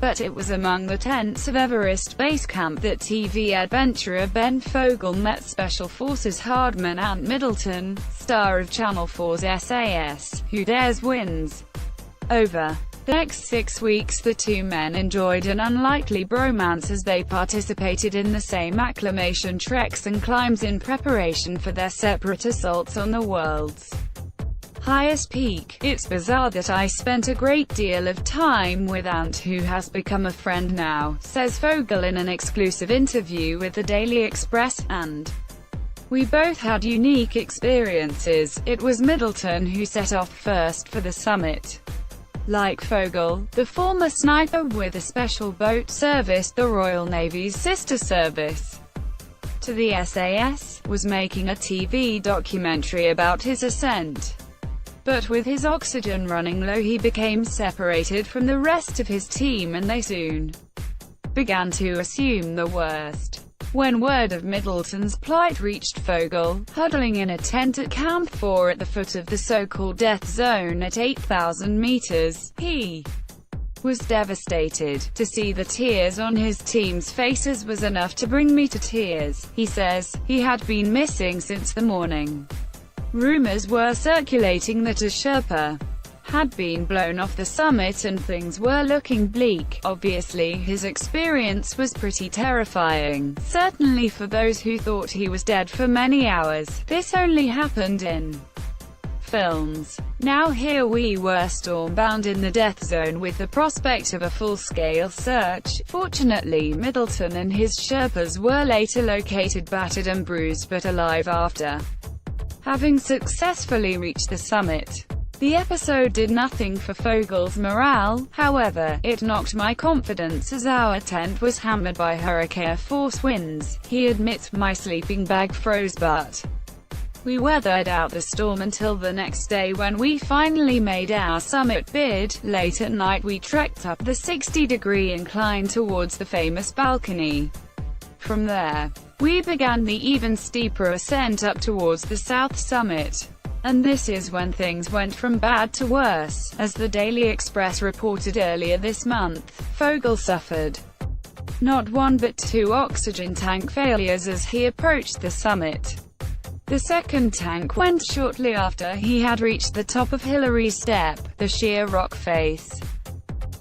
but it was among the tents of Everest Base Camp that TV adventurer Ben Fogle met Special Forces hardman Ant Middleton, star of Channel 4's SAS, Who Dares Wins. Over the next 6 weeks the two men enjoyed an unlikely bromance as they participated in the same acclimation treks and climbs in preparation for their separate assaults on the world's highest peak. It's bizarre that I spent a great deal of time with Ant, who has become a friend now, says Fogle in an exclusive interview with the Daily Express, and we both had unique experiences. It was Middleton who set off first for the summit. Like Fogle, the former sniper with a special boat service, the Royal Navy's sister service to the SAS, was making a TV documentary about his ascent. But with his oxygen running low he became separated from the rest of his team and they soon began to assume the worst. When word of Middleton's plight reached Fogle, huddling in a tent at Camp 4 at the foot of the so-called death zone at 8,000 meters, he was devastated. To see the tears on his team's faces was enough to bring me to tears, he says. He had been missing since the morning. Rumors were circulating that a Sherpa had been blown off the summit and things were looking bleak. Obviously, his experience was pretty terrifying, certainly for those who thought he was dead for many hours. This only happened in films. Now here we were stormbound in the death zone with the prospect of a full-scale search. Fortunately, Middleton and his Sherpas were later located battered and bruised but alive after having successfully reached the summit. The episode did nothing for Fogle's morale, however, it knocked my confidence as our tent was hammered by hurricane-force winds. He admits, my sleeping bag froze but we weathered out the storm until the next day when we finally made our summit bid. Late at night we trekked up the 60-degree incline towards the famous balcony. From there, we began the even steeper ascent up towards the south summit. And this is when things went from bad to worse. As the Daily Express reported earlier this month, Fogle suffered not one but two oxygen tank failures as he approached the summit. The second tank went shortly after he had reached the top of Hillary Step, the sheer rock face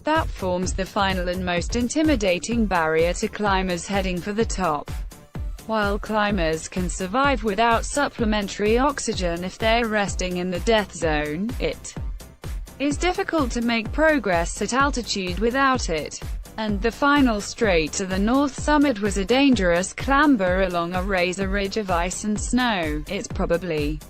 that forms the final and most intimidating barrier to climbers heading for the top. While climbers can survive without supplementary oxygen if they're resting in the death zone, it is difficult to make progress at altitude without it. And the final straight to the north summit was a dangerous clamber along a razor ridge of ice and snow. It's probably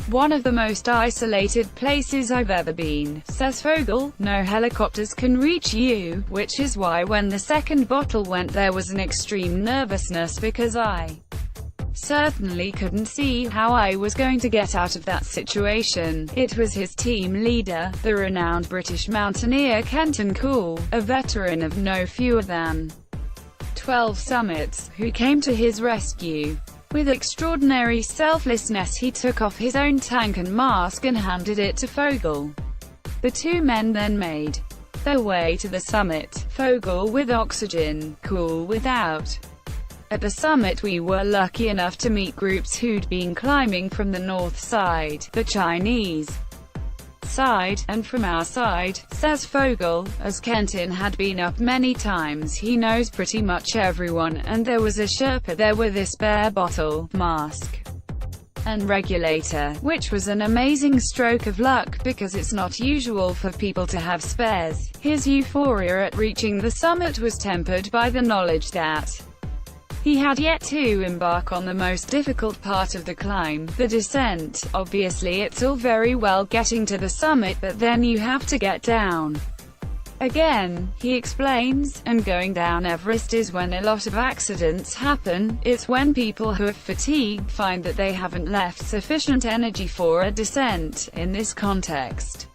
one of the most isolated places I've ever been, says Fogle. No helicopters can reach you, which is why when the second bottle went there was an extreme nervousness because I certainly couldn't see how I was going to get out of that situation. It was his team leader, the renowned British mountaineer Kenton Cool, a veteran of no fewer than 12 summits, who came to his rescue. With extraordinary selflessness he took off his own tank and mask and handed it to Fogle. The two men then made their way to the summit, Fogle with oxygen, Cool without. At the summit we were lucky enough to meet groups who'd been climbing from the north side, the Chinese side, and from our side, says Fogle. As Kenton had been up many times he knows pretty much everyone, and there was a Sherpa there with a spare bottle, mask, and regulator, which was an amazing stroke of luck because it's not usual for people to have spares. His euphoria at reaching the summit was tempered by the knowledge that he had yet to embark on the most difficult part of the climb, the descent. Obviously it's all very well getting to the summit, but then you have to get down again, he explains, and going down Everest is when a lot of accidents happen. It's when people who are fatigued find that they haven't left sufficient energy for a descent. In this context,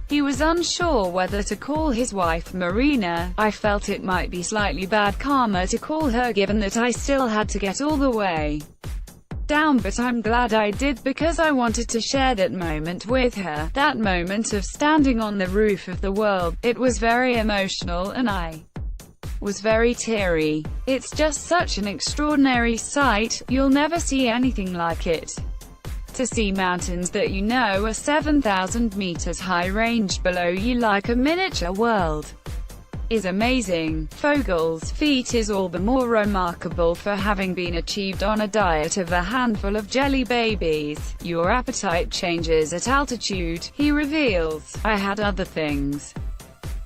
he was unsure whether to call his wife Marina. I felt it might be slightly bad karma to call her given that I still had to get all the way down, but I'm glad I did because I wanted to share that moment with her, that moment of standing on the roof of the world. It was very emotional and I was very teary. It's just such an extraordinary sight, you'll never see anything like it. To see mountains that you know are 7,000 meters high ranged below you like a miniature world is amazing. Fogle's feat is all the more remarkable for having been achieved on a diet of a handful of jelly babies. Your appetite changes at altitude, he reveals. I had other things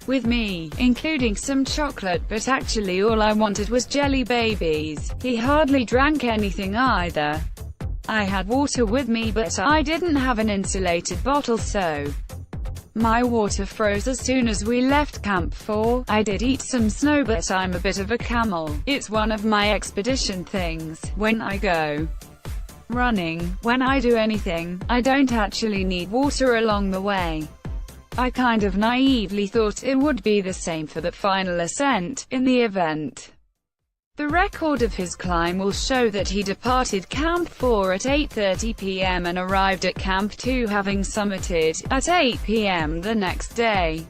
with me, including some chocolate, but actually all I wanted was jelly babies. He hardly drank anything either. I had water with me, but I didn't have an insulated bottle, so my water froze as soon as we left Camp 4. I did eat some snow, but I'm a bit of a camel. It's one of my expedition things. When I go running, when I do anything, I don't actually need water along the way. I kind of naively thought it would be the same for the final ascent. In the event, the record of his climb will show that he departed Camp 4 at 8:30 p.m. and arrived at Camp 2 having summited at 8 p.m. the next day.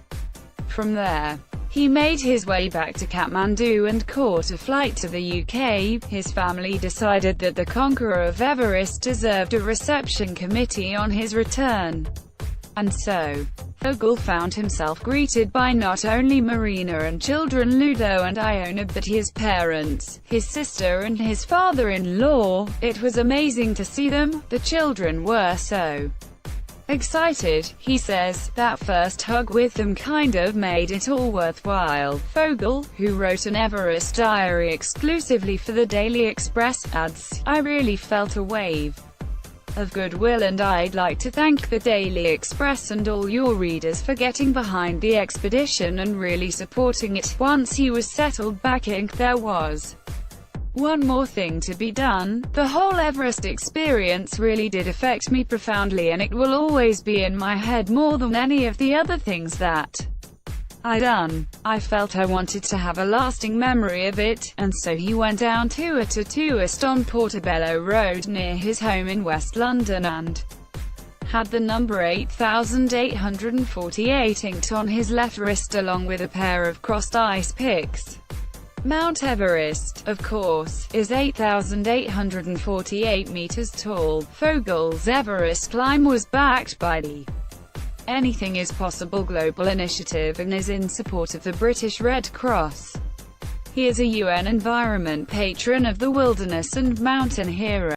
From there, he made his way back to Kathmandu and caught a flight to the UK. His family decided that the conqueror of Everest deserved a reception committee on his return. And so, Fogle found himself greeted by not only Marina and children Ludo and Iona, but his parents, his sister and his father-in-law. It was amazing to see them. The children were so excited, he says. That first hug with them kind of made it all worthwhile. Fogle, who wrote an Everest diary exclusively for the Daily Express, adds, I really felt a wave of goodwill, and I'd like to thank the Daily Express and all your readers for getting behind the expedition and really supporting it. Once he was settled back in, there was one more thing to be done. The whole Everest experience really did affect me profoundly, and it will always be in my head more than any of the other things that I'd done. I felt I wanted to have a lasting memory of it, and so he went down to a tattooist on Portobello Road near his home in West London and had the number 8848 inked on his left wrist along with a pair of crossed ice picks. Mount Everest, of course, is 8,848 meters tall. Fogle's Everest climb was backed by the Anything is Possible global initiative and is in support of the British Red Cross. He is a UN Environment Patron of the Wilderness and Mountain Hero.